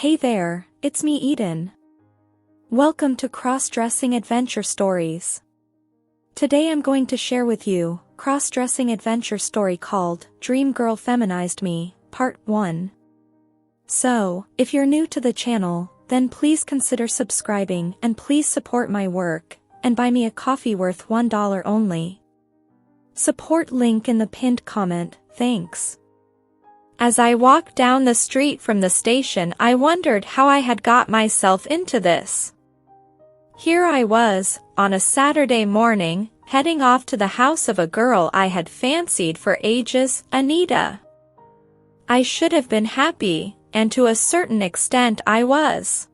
Hey there, it's me Eden. Welcome to Crossdressing Adventure Stories. Today I'm going to share with you cross-dressing adventure story called Dream Girl Feminized Me, Part 1. So, if you're new to the channel, then please consider subscribing and please support my work, and buy me a coffee worth $1 only. Support link in the pinned comment, thanks. As I walked down the street from the station, I wondered how I had got myself into this. Here I was, on a Saturday morning, heading off to the house of a girl I had fancied for ages, Anita. I should have been happy, and to a certain extent I was.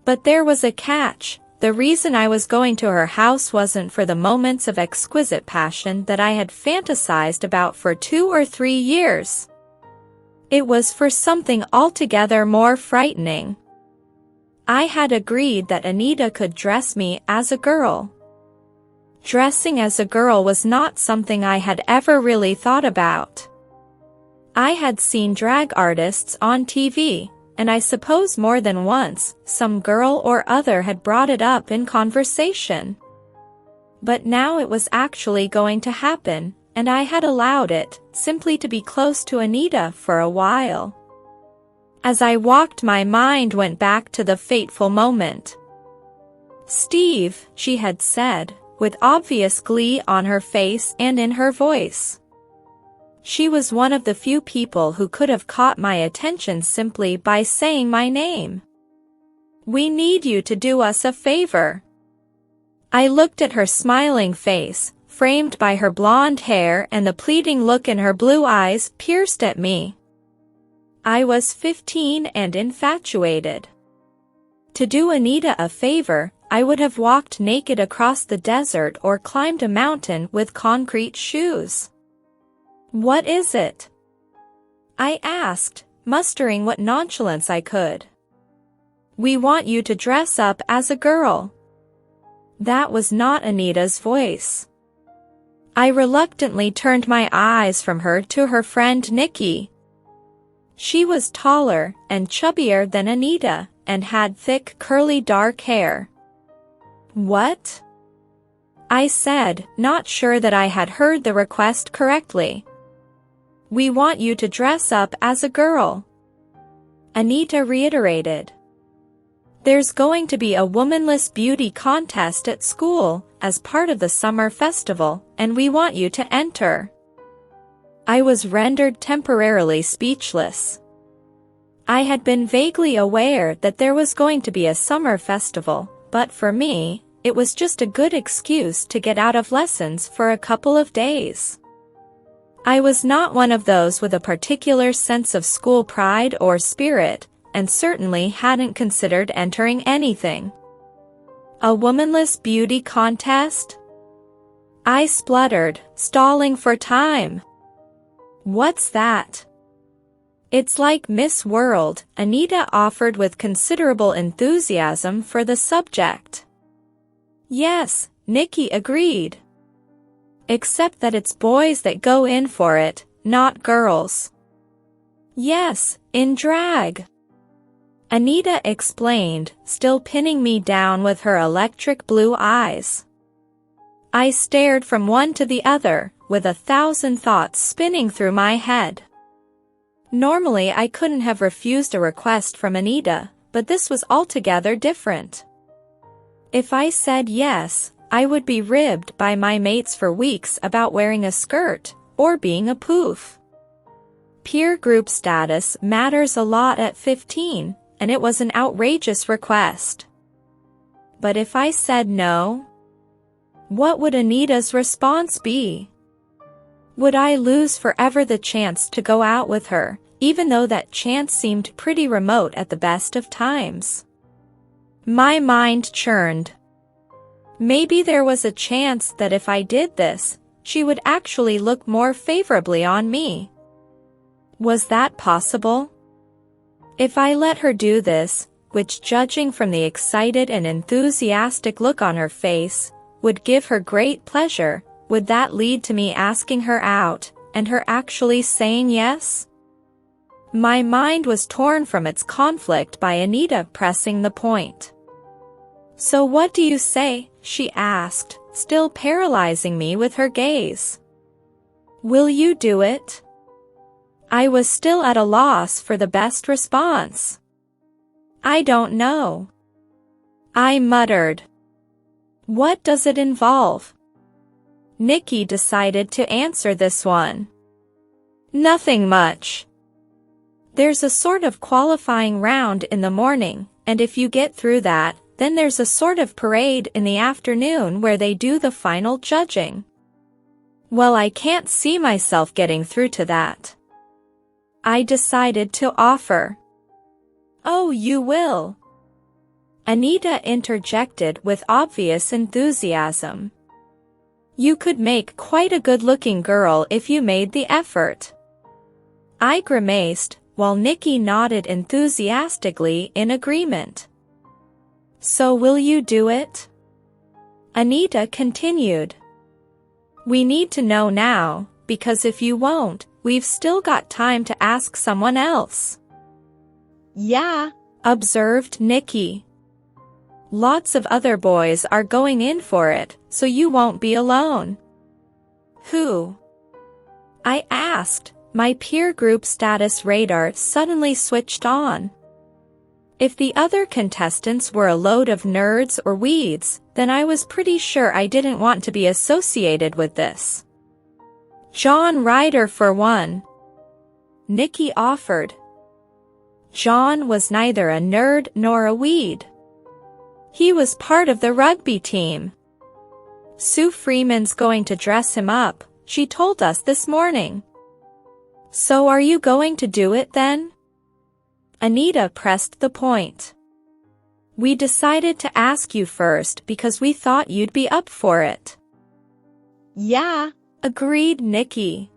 But there was a catch. The reason I was going to her house wasn't for the moments of exquisite passion that I had fantasized about for 2 or 3 years. It was for something altogether more frightening. I had agreed that Anita could dress me as a girl. Dressing as a girl was not something I had ever really thought about. I had seen drag artists on TV, and I suppose more than once, some girl or other had brought it up in conversation. But now it was actually going to happen, and I had allowed it, simply to be close to Anita for a while. As I walked, my mind went back to the fateful moment. "Steve," she had said, with obvious glee on her face and in her voice. She was one of the few people who could have caught my attention simply by saying my name. "We need you to do us a favor." I looked at her smiling face, framed by her blonde hair, and the pleading look in her blue eyes pierced at me. I was 15 and infatuated. To do Anita a favor, I would have walked naked across the desert or climbed a mountain with concrete shoes. "What is it?" I asked, mustering what nonchalance I could. "We want you to dress up as a girl." That was not Anita's voice. I reluctantly turned my eyes from her to her friend Nikki. She was taller and chubbier than Anita, and had thick curly dark hair. "What?" I said, not sure that I had heard the request correctly. "We want you to dress up as a girl," Anita reiterated. "There's going to be a womanless beauty contest at school, as part of the summer festival, and we want you to enter." I was rendered temporarily speechless. I had been vaguely aware that there was going to be a summer festival, but for me, it was just a good excuse to get out of lessons for a couple of days. I was not one of those with a particular sense of school pride or spirit, and certainly hadn't considered entering anything. A womanless beauty contest? I spluttered, stalling for time. "What's that?" "It's like Miss World," Anita offered with considerable enthusiasm for the subject. "Yes," Nikki agreed. "Except that it's boys that go in for it, not girls." "Yes, in drag," Anita explained, still pinning me down with her electric blue eyes. I stared from one to the other, with 1,000 thoughts spinning through my head. Normally I couldn't have refused a request from Anita, but this was altogether different. If I said yes, I would be ribbed by my mates for weeks about wearing a skirt, or being a poof. Peer group status matters a lot at 15, and it was an outrageous request. But if I said no? What would Anita's response be? Would I lose forever the chance to go out with her, even though that chance seemed pretty remote at the best of times? My mind churned. Maybe there was a chance that if I did this, she would actually look more favorably on me. Was that possible? If I let her do this, which, judging from the excited and enthusiastic look on her face, would give her great pleasure, would that lead to me asking her out, and her actually saying yes? My mind was torn from its conflict by Anita pressing the point. "So what do you say?" she asked, still paralyzing me with her gaze. "Will you do it?" I was still at a loss for the best response. "I don't know," I muttered. "What does it involve?" Nikki decided to answer this one. "Nothing much. There's a sort of qualifying round in the morning, and if you get through that, then there's a sort of parade in the afternoon where they do the final judging." Well, I can't see myself getting through to that. I decided to offer. "Oh, you will," Anita interjected with obvious enthusiasm. "You could make quite a good-looking girl if you made the effort." I grimaced, while Nikki nodded enthusiastically in agreement. "So will you do it?" Anita continued. "We need to know now, because if you won't, we've still got time to ask someone else." "Yeah," observed Nikki. "Lots of other boys are going in for it, so you won't be alone." "Who?" I asked, my peer group status radar suddenly switched on. If the other contestants were a load of nerds or weeds, then I was pretty sure I didn't want to be associated with this. "John Ryder for one," Nikki offered. John was neither a nerd nor a weed. He was part of the rugby team. "Sue Freeman's going to dress him up," she told us this morning. "So are you going to do it then?" Anita pressed the point. "We decided to ask you first because we thought you'd be up for it." "Yeah," agreed Nikki.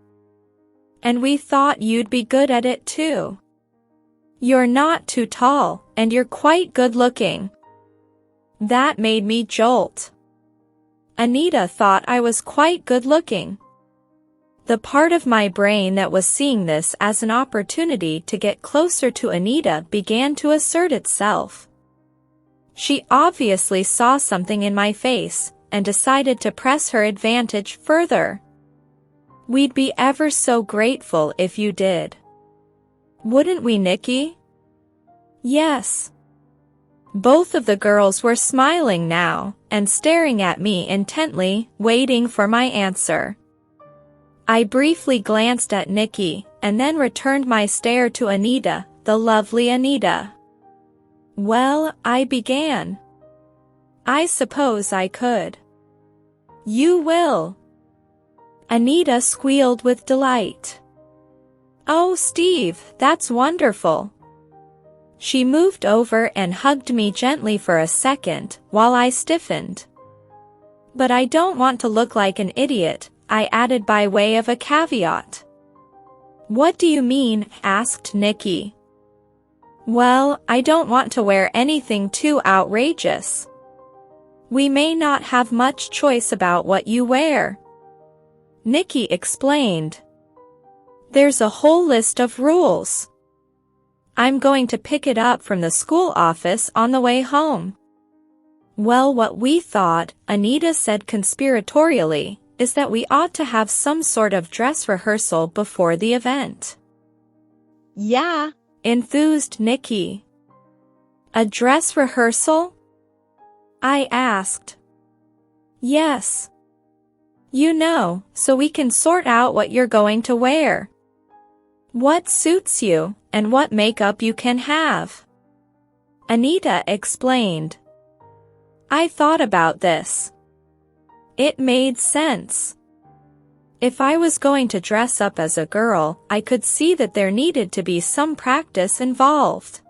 "And we thought you'd be good at it too. You're not too tall, and you're quite good-looking." That made me jolt. Anita thought I was quite good-looking. The part of my brain that was seeing this as an opportunity to get closer to Anita began to assert itself. She obviously saw something in my face, and decided to press her advantage further. "We'd be ever so grateful if you did. Wouldn't we, Nikki?" "Yes." Both of the girls were smiling now, and staring at me intently, waiting for my answer. I briefly glanced at Nikki, and then returned my stare to Anita, the lovely Anita. "Well," I began. "I suppose I could." "You will." Anita squealed with delight. "Oh, Steve, that's wonderful." She moved over and hugged me gently for a second, while I stiffened. "But I don't want to look like an idiot," I added by way of a caveat. "What do you mean?" asked Nikki. "Well, I don't want to wear anything too outrageous. We may not have much choice about what you wear," Nikki explained. "There's a whole list of rules. I'm going to pick it up from the school office on the way home." "Well, what we thought," Anita said conspiratorially, "is that we ought to have some sort of dress rehearsal before the event." "Yeah," enthused Nikki. "A dress rehearsal?" I asked. "Yes. You know, so we can sort out what you're going to wear. What suits you, and what makeup you can have," Anita explained. I thought about this. It made sense. If I was going to dress up as a girl, I could see that there needed to be some practice involved.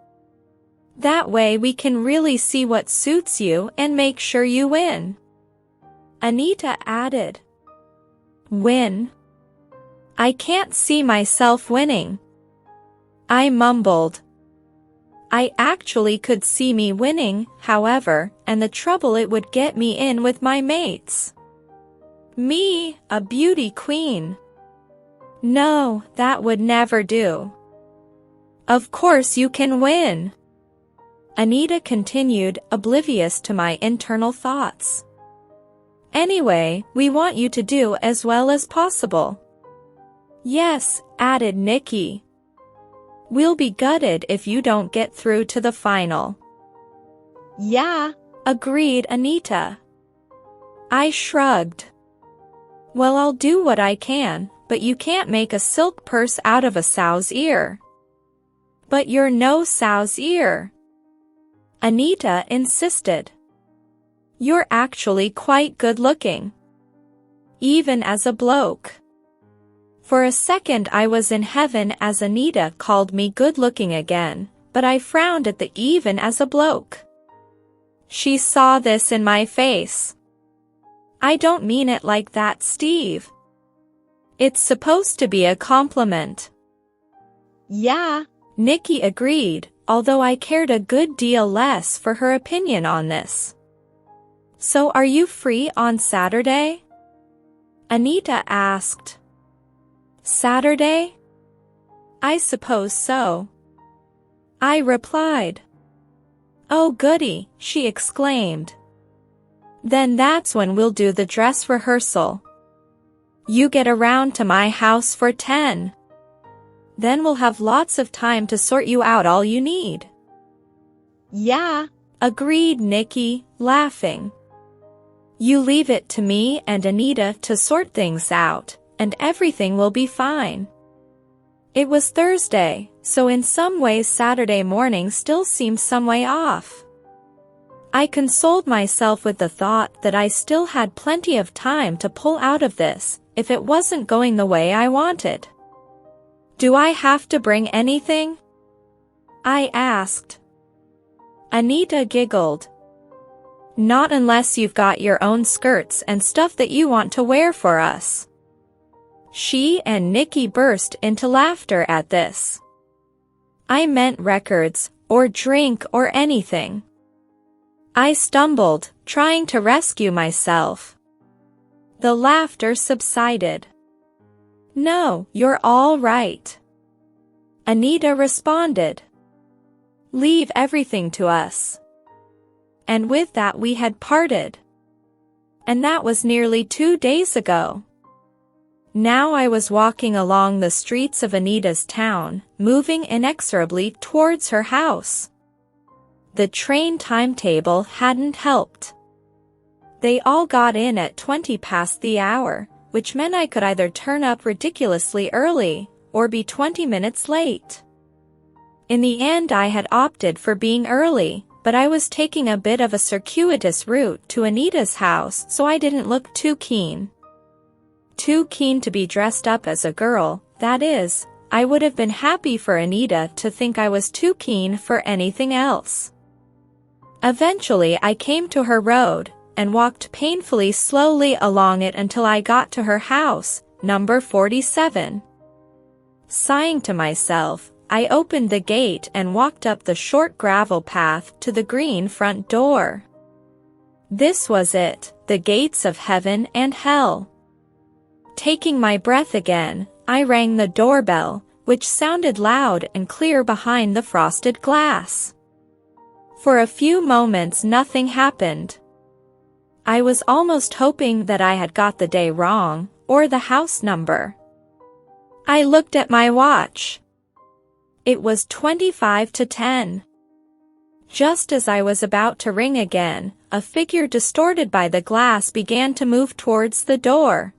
That way we can really see what suits you and make sure you win, Anita added. Win? I can't see myself winning, I mumbled. I actually could see me winning, however, and the trouble it would get me in with my mates. Me, a beauty queen. No, that would never do. Of course you can win. Anita continued, oblivious to my internal thoughts. Anyway, we want you to do as well as possible. Yes, added Nikki. We'll be gutted if you don't get through to the final. Yeah, agreed Anita. I shrugged. Well, I'll do what I can, but you can't make a silk purse out of a sow's ear. But you're no sow's ear, Anita insisted. You're actually quite good-looking. Even as a bloke. For a second I was in heaven as Anita called me good-looking again, but I frowned at the even as a bloke. She saw this in my face. I don't mean it like that, Steve. It's supposed to be a compliment. Yeah, Nikki agreed, although I cared a good deal less for her opinion on this. So are you free on Saturday? Anita asked. Saturday? I suppose so. I replied. Oh goody, she exclaimed. Then that's when we'll do the dress rehearsal. You get around to my house for 10. Then we'll have lots of time to sort you out all you need. Yeah, agreed Nikki, laughing. You leave it to me and Anita to sort things out, and everything will be fine. It was Thursday, so in some ways Saturday morning still seemed some way off. I consoled myself with the thought that I still had plenty of time to pull out of this, if it wasn't going the way I wanted. Do I have to bring anything? I asked. Anita giggled. Not unless you've got your own skirts and stuff that you want to wear for us. She and Nikki burst into laughter at this. I meant records, or drink or anything. I stumbled, trying to rescue myself. The laughter subsided. No, you're all right. Anita responded. Leave everything to us. And with that we had parted. And that was nearly 2 days ago. Now I was walking along the streets of Anita's town, moving inexorably towards her house. The train timetable hadn't helped. They all got in at 20 past the hour, which meant I could either turn up ridiculously early, or be 20 minutes late. In the end I had opted for being early, but I was taking a bit of a circuitous route to Anita's house, so I didn't look too keen. Too keen to be dressed up as a girl, that is. I would have been happy for Anita to think I was too keen for anything else. Eventually I came to her road, and walked painfully slowly along it until I got to her house, number 47. Sighing to myself, I opened the gate and walked up the short gravel path to the green front door. This was it, the gates of heaven and hell. Taking my breath again, I rang the doorbell, which sounded loud and clear behind the frosted glass. For a few moments nothing happened. I was almost hoping that I had got the day wrong, or the house number. I looked at my watch. It was 25 to 10. Just as I was about to ring again, a figure distorted by the glass began to move towards the door.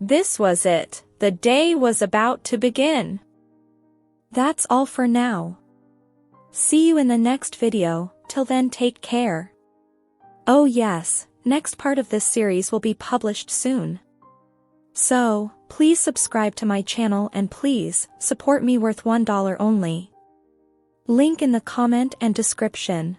This was it, the day was about to begin. That's all for now. See you in the next video, till then take care. Oh yes, next part of this series will be published soon. So, please subscribe to my channel and please, support me worth $1 only. Link in the comment and description.